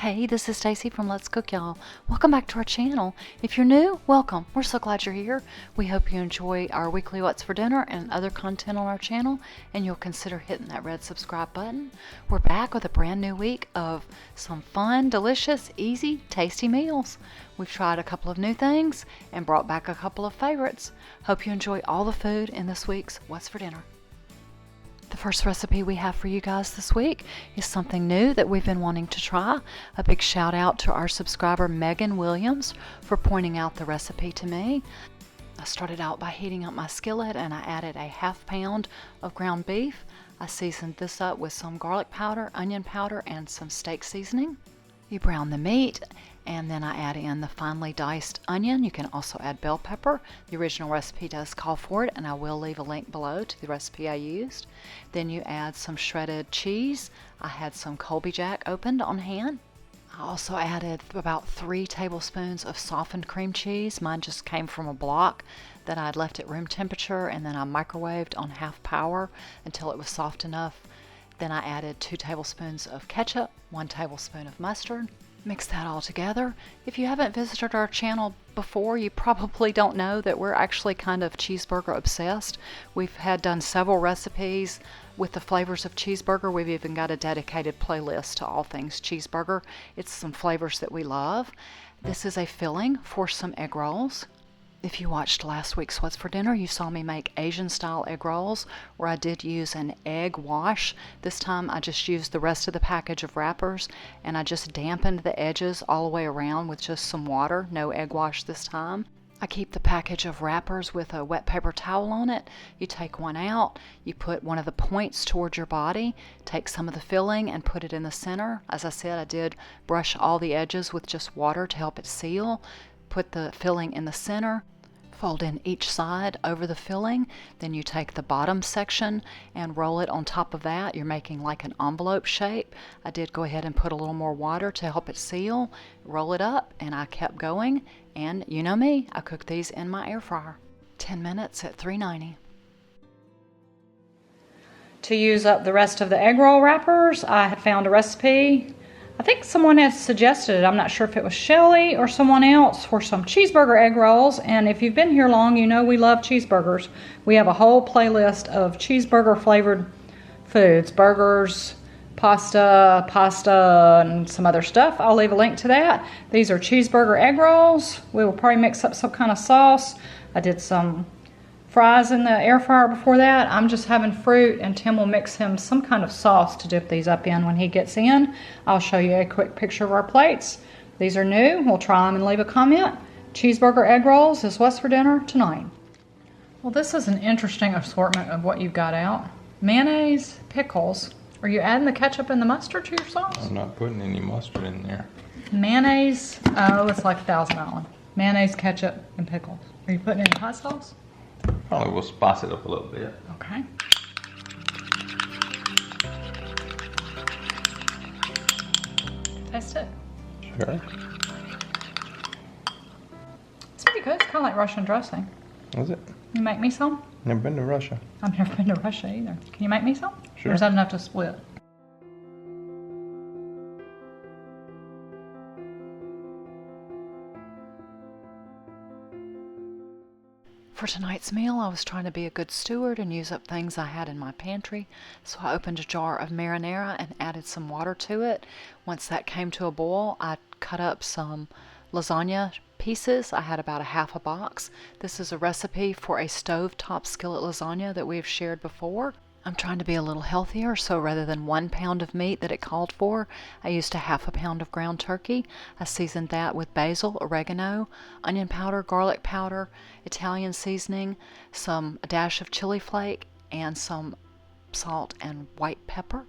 Hey, this is Stacy from Let's Cook, y'all. Welcome back to our channel. If you're new, welcome. We're so glad you're here. We hope you enjoy our weekly What's for Dinner and other content on our channel, and you'll consider hitting that red subscribe button. We're back with a brand new week of some fun, delicious, easy, tasty meals. We've tried a couple of new things and brought back a couple of favorites. Hope you enjoy all the food in this week's What's for Dinner. The first recipe we have for you guys this week is something new that we've been wanting to try. A big shout out to our subscriber Megan Williams for pointing out the recipe to me. I started out by heating up my skillet and I added a ½ pound of ground beef. I seasoned this up with some garlic powder, onion powder, and some steak seasoning. You brown the meat, and then I add in the finely diced onion. You can also add bell pepper. The original recipe does call for it, and I will leave a link below to the recipe I used. Then you add some shredded cheese. I had some Colby Jack opened on hand. I also added about 3 tablespoons of softened cream cheese. Mine just came from a block that I'd left at room temperature, and then I microwaved on half power until it was soft enough. Then I added 2 tablespoons of ketchup, 1 tablespoon of mustard. Mix that all together. If you haven't visited our channel before, you probably don't know that we're actually kind of cheeseburger obsessed. We've done several recipes with the flavors of cheeseburger. We've even got a dedicated playlist to all things cheeseburger. It's some flavors that we love. This is a filling for some egg rolls. If you watched last week's What's for Dinner, you saw me make Asian style egg rolls where I did use an egg wash. This time I just used the rest of the package of wrappers and I just dampened the edges all the way around with just some water, no egg wash this time. I keep the package of wrappers with a wet paper towel on it. You take one out, you put one of the points towards your body, take some of the filling and put it in the center. As I said, I did brush all the edges with just water to help it seal. Put the filling in the center, fold in each side over the filling, then you take the bottom section and roll it on top of that. You're making like an envelope shape. I did go ahead and put a little more water to help it seal, roll it up, and I kept going, and you know me, I cooked these in my air fryer. 10 minutes at 390. To use up the rest of the egg roll wrappers, I had found a recipe. I think someone had suggested it. I'm not sure if it was Shelly or someone else for some cheeseburger egg rolls. And if you've been here long, you know we love cheeseburgers. We have a whole playlist of cheeseburger flavored foods, burgers, pasta, and some other stuff. I'll leave a link to that. These are cheeseburger egg rolls. We will probably mix up some kind of sauce. I did some fries in the air fryer before that. I'm just having fruit, and Tim will mix him some kind of sauce to dip these up in when he gets in. I'll show you a quick picture of our plates. These are new. We'll try them and leave a comment. Cheeseburger egg rolls is what's for dinner tonight. Well, this is an interesting assortment of what you've got out. Mayonnaise, pickles. Are you adding the ketchup and the mustard to your sauce? I'm not putting any mustard in there. Mayonnaise, oh, it's like Thousand Island. Mayonnaise, ketchup, and pickles. Are you putting any hot sauce? Probably will spice it up a little bit. Okay. Taste it. Sure. It's pretty good. It's kind of like Russian dressing. Is it? You make me some? Never been to Russia. I've never been to Russia either. Can you make me some? Sure. Or is that enough to split? For tonight's meal, I was trying to be a good steward and use up things I had in my pantry, so I opened a jar of marinara and added some water to it. Once that came to a boil, I cut up some lasagna pieces. I had about ½ a box. This is a recipe for a stovetop skillet lasagna that we've shared before. I'm trying to be a little healthier, so rather than 1 pound of meat that it called for, I used a ½ pound of ground turkey. I seasoned that with basil, oregano, onion powder, garlic powder, Italian seasoning, a dash of chili flake, and some salt and white pepper.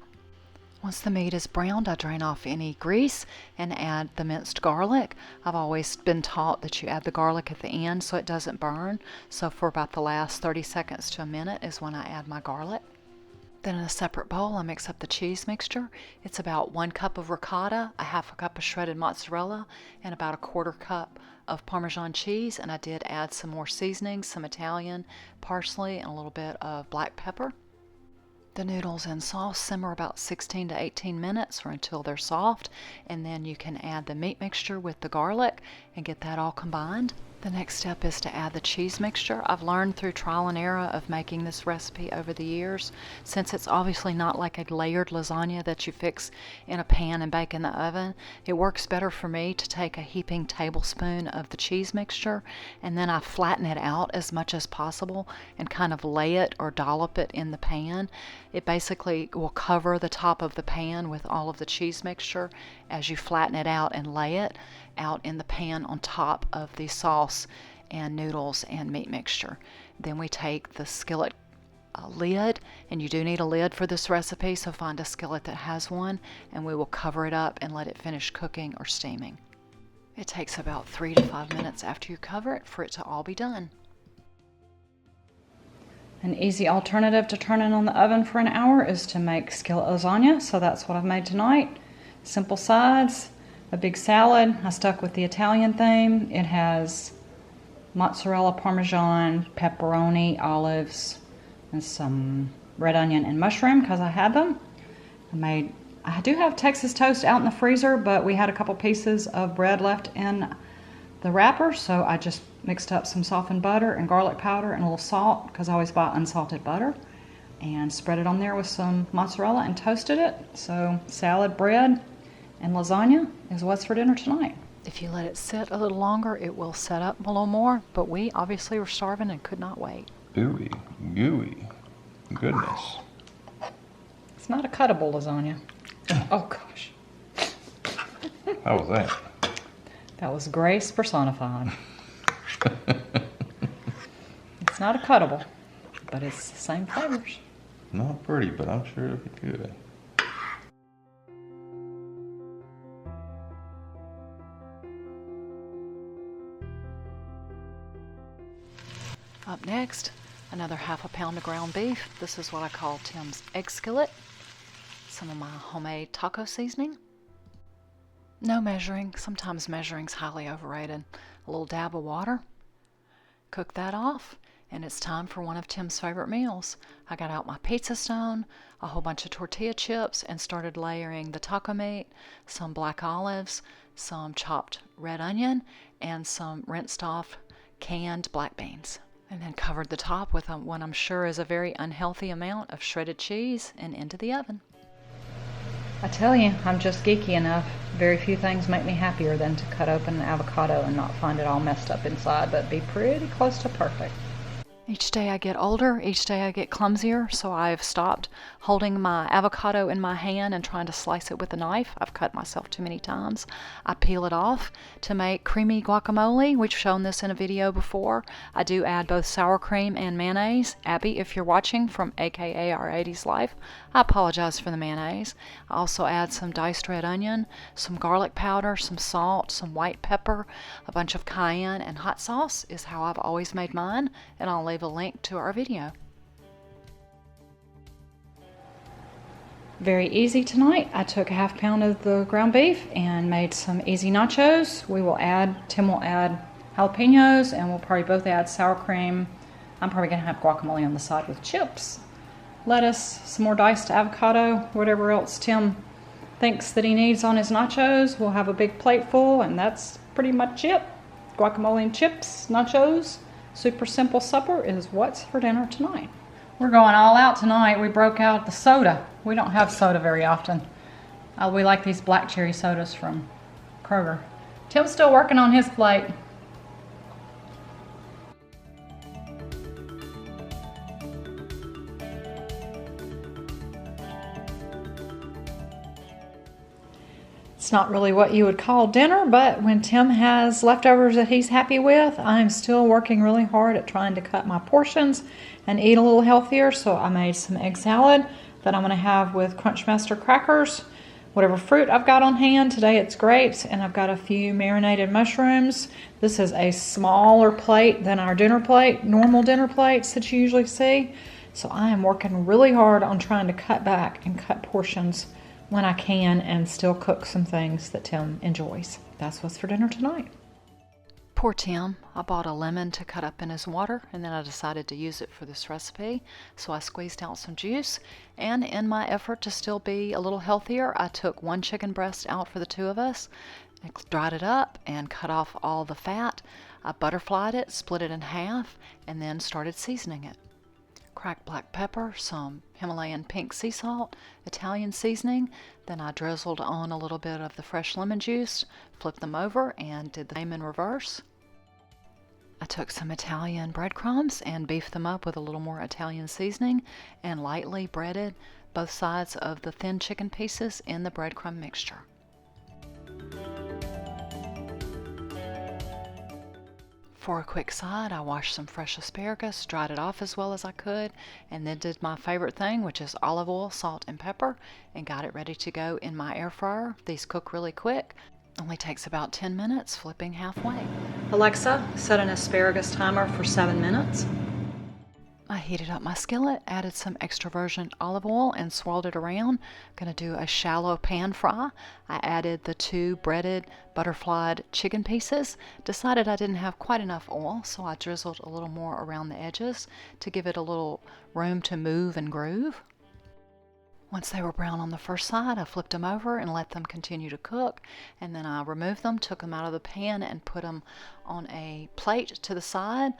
Once the meat is browned, I drain off any grease and add the minced garlic. I've always been taught that you add the garlic at the end so it doesn't burn. So for about the last 30 seconds to a minute is when I add my garlic. Then in a separate bowl, I mix up the cheese mixture. It's about 1 cup of ricotta, a ½ cup of shredded mozzarella, and about a 1/4 cup of Parmesan cheese. And I did add some more seasonings, some Italian, parsley, and a little bit of black pepper. the noodles in sauce, simmer about 16 to 18 minutes or until they're soft, and then you can add the meat mixture with the garlic and get that all combined. The next step is to add the cheese mixture. I've learned through trial and error of making this recipe over the years. Since it's obviously not like a layered lasagna that you fix in a pan and bake in the oven, it works better for me to take a heaping tablespoon of the cheese mixture and then I flatten it out as much as possible and kind of lay it or dollop it in the pan. It basically will cover the top of the pan with all of the cheese mixture as you flatten it out and lay it out in the pan on top of the sauce and noodles and meat mixture. Then we take the skillet lid, and you do need a lid for this recipe, so find a skillet that has one, and we will cover it up and let it finish cooking or steaming. It takes about 3 to 5 minutes after you cover it for it to all be done. An easy alternative to turn it on the oven for an hour is to make skillet lasagna, so that's what I've made tonight. Simple sides, a big salad. I stuck with the Italian theme. It has mozzarella, parmesan, pepperoni, olives, and some red onion and mushroom because I had them. I do have Texas toast out in the freezer, but we had a couple pieces of bread left in the wrapper, so I just mixed up some softened butter and garlic powder and a little salt because I always buy unsalted butter, and spread it on there with some mozzarella and toasted it. So salad, bread, and lasagna is what's for dinner tonight. If you let it sit a little longer, it will set up a little more, but we obviously were starving and could not wait. Ooey, gooey. Goodness. It's not a cuttable lasagna. Oh gosh. How was that? That was grace personified. It's not a cuttable, but it's the same flavors. Not pretty, but I'm sure it'll be good. Up next, another half a pound of ground beef. This is what I call Tim's egg skillet. Some of my homemade taco seasoning. No measuring. Sometimes measuring's highly overrated. A little dab of water. Cook that off, and it's time for one of Tim's favorite meals. I got out my pizza stone, a whole bunch of tortilla chips, and started layering the taco meat, some black olives, some chopped red onion, and some rinsed off canned black beans. And then covered the top with what I'm sure is a very unhealthy amount of shredded cheese and into the oven. I tell you, I'm just geeky enough. Very few things make me happier than to cut open an avocado and not find it all messed up inside, but be pretty close to perfect. Each day I get older, each day I get clumsier, so I've stopped holding my avocado in my hand and trying to slice it with a knife. I've cut myself too many times. I peel it off to make creamy guacamole. We've shown this in a video before. I do add both sour cream and mayonnaise. Abby, if you're watching from AKA Our 80s Life, I apologize for the mayonnaise. I also add some diced red onion, some garlic powder, some salt, some white pepper, a bunch of cayenne, and hot sauce is how I've always made mine, and I'll leave a link to our video. Very easy tonight. I took a half pound of the ground beef and made some easy nachos. Tim will add jalapenos, and we'll probably both add sour cream. I'm probably gonna have guacamole on the side with chips, lettuce, some more diced avocado, whatever else Tim thinks that he needs on his nachos. We'll have a big plate full, and that's pretty much it. Guacamole and chips, nachos. Super simple supper is what's for dinner tonight. We're going all out tonight. We broke out the soda. We don't have soda very often. We like these black cherry sodas from Kroger. Tim's still working on his plate. It's not really what you would call dinner, but when Tim has leftovers that he's happy with, I'm still working really hard at trying to cut my portions and eat a little healthier. So I made some egg salad that I'm going to have with Crunchmaster crackers, whatever fruit I've got on hand. Today it's grapes, and I've got a few marinated mushrooms. This is a smaller plate than our dinner plate, normal dinner plates that you usually see. So I am working really hard on trying to cut back and cut portions when I can and still cook some things that Tim enjoys. That's what's for dinner tonight. Poor Tim. I bought a lemon to cut up in his water, and then I decided to use it for this recipe. So I squeezed out some juice, and in my effort to still be a little healthier, I took one chicken breast out for the two of us, and dried it up, and cut off all the fat. I butterflied it, split it in half, and then started seasoning it. Cracked black pepper, some Himalayan pink sea salt, Italian seasoning. Then I drizzled on a little bit of the fresh lemon juice, flipped them over, and did the same in reverse. I took some Italian breadcrumbs and beefed them up with a little more Italian seasoning, and lightly breaded both sides of the thin chicken pieces in the breadcrumb mixture. For a quick side, I washed some fresh asparagus, dried it off as well as I could, and then did my favorite thing, which is olive oil, salt, and pepper, and got it ready to go in my air fryer. These cook really quick. Only takes about 10 minutes, flipping halfway. Alexa, set an asparagus timer for 7 minutes. I heated up my skillet, added some extra virgin olive oil, and swirled it around. Gonna do a shallow pan fry. I added the 2 breaded, butterflied chicken pieces. Decided I didn't have quite enough oil, so I drizzled a little more around the edges to give it a little room to move and groove. Once they were brown on the first side, I flipped them over and let them continue to cook, and then I removed them, took them out of the pan, and put them on a plate to the side.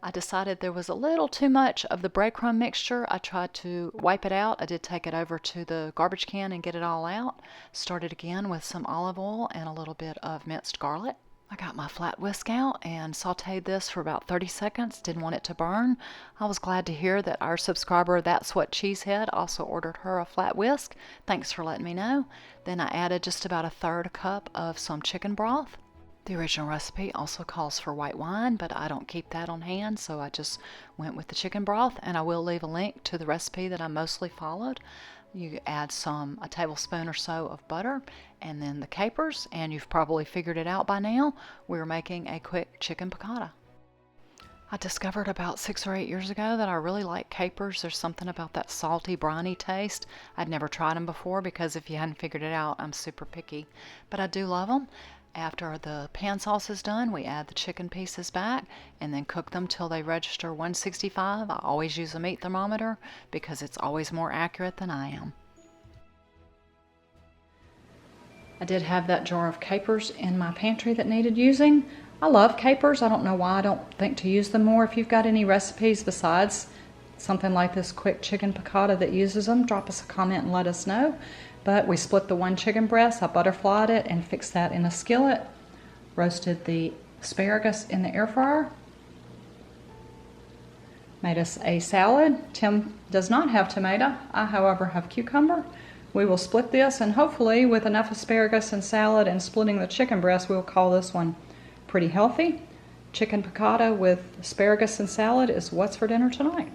I decided there was a little too much of the breadcrumb mixture. I tried to wipe it out. I did take it over to the garbage can and get it all out. Started again with some olive oil and a little bit of minced garlic. I got my flat whisk out and sauteed this for about 30 seconds. Didn't want it to burn. I was glad to hear that our subscriber, That's What Cheesehead, also ordered her a flat whisk. Thanks for letting me know. Then I added just about a third cup of some chicken broth. The original recipe also calls for white wine, but I don't keep that on hand, so I just went with the chicken broth, and I will leave a link to the recipe that I mostly followed. You add a tablespoon or so of butter, and then the capers, and you've probably figured it out by now. We're making a quick chicken piccata. I discovered about 6 or 8 years ago that I really like capers. There's something about that salty, briny taste. I'd never tried them before because if you hadn't figured it out, I'm super picky. But I do love them. After the pan sauce is done, we add the chicken pieces back and then cook them till they register 165. I always use a meat thermometer because it's always more accurate than I am. I did have that jar of capers in my pantry that needed using. I love capers. I don't know why I don't think to use them more. If you've got any recipes besides something like this quick chicken piccata that uses them, drop us a comment and let us know. But we split the 1 chicken breast, I butterflied it and fixed that in a skillet. Roasted the asparagus in the air fryer. Made us a salad. Tim does not have tomato. I, however, have cucumber. We will split this, and hopefully with enough asparagus and salad and splitting the chicken breast, we'll call this one pretty healthy. Chicken piccata with asparagus and salad is what's for dinner tonight.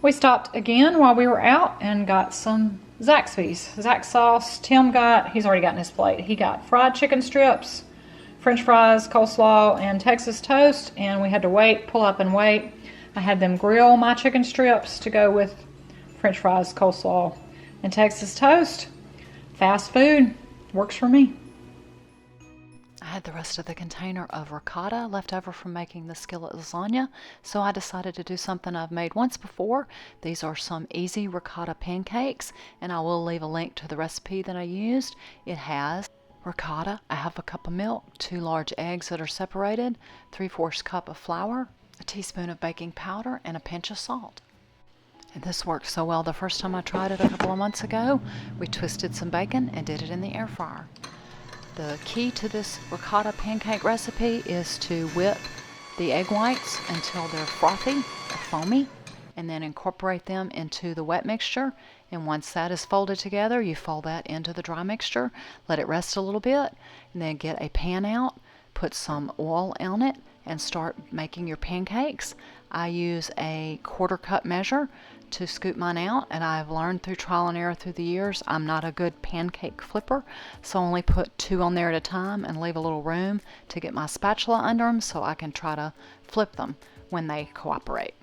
We stopped again while we were out and got some Zaxby's. Zax sauce. He's already gotten his plate. He got fried chicken strips, French fries, coleslaw, and Texas toast, and we had to pull up and wait. I had them grill my chicken strips to go with French fries, coleslaw, and Texas toast. Fast food. Works for me. I had the rest of the container of ricotta left over from making the skillet lasagna, so I decided to do something I've made once before. These are some easy ricotta pancakes, and I will leave a link to the recipe that I used. It has ricotta, a half a cup of milk, 2 large eggs that are separated, 3/4 cup of flour, a teaspoon of baking powder, and a pinch of salt. And this worked so well the first time I tried it a couple of months ago. We twisted some bacon and did it in the air fryer. The key to this ricotta pancake recipe is to whip the egg whites until they're frothy or foamy, and then incorporate them into the wet mixture. And once that is folded together, you fold that into the dry mixture, let it rest a little bit, and then get a pan out, put some oil on it, and start making your pancakes. I use a 1/4 cup measure to scoop mine out, and I've learned through trial and error through the years I'm not a good pancake flipper, so I only put 2 on there at a time and leave a little room to get my spatula under them so I can try to flip them. when they cooperate.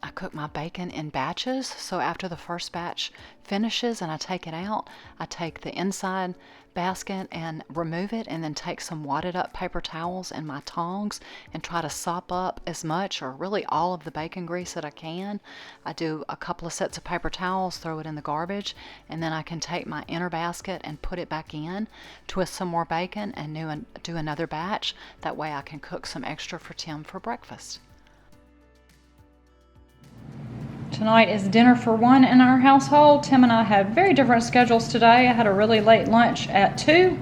I cook my bacon in batches, so after the first batch finishes and I take it out, I take the inside basket and remove it, and then take some wadded up paper towels and my tongs and try to sop up as much or really all of the bacon grease that I can. I do a couple of sets of paper towels, throw it in the garbage, and then I can take my inner basket and put it back in, twist some more bacon, and do another batch. That way I can cook some extra for Tim for breakfast. Tonight is dinner for one in our household. Tim and I had very different schedules today. I had a really late lunch at 2.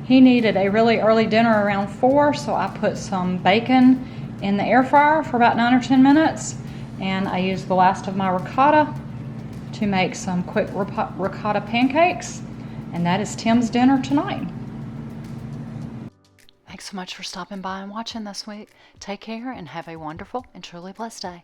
He needed a really early dinner around 4, so I put some bacon in the air fryer for about 9 or 10 minutes, and I used the last of my ricotta to make some quick ricotta pancakes, and that is Tim's dinner tonight. Thanks so much for stopping by and watching this week. Take care and have a wonderful and truly blessed day.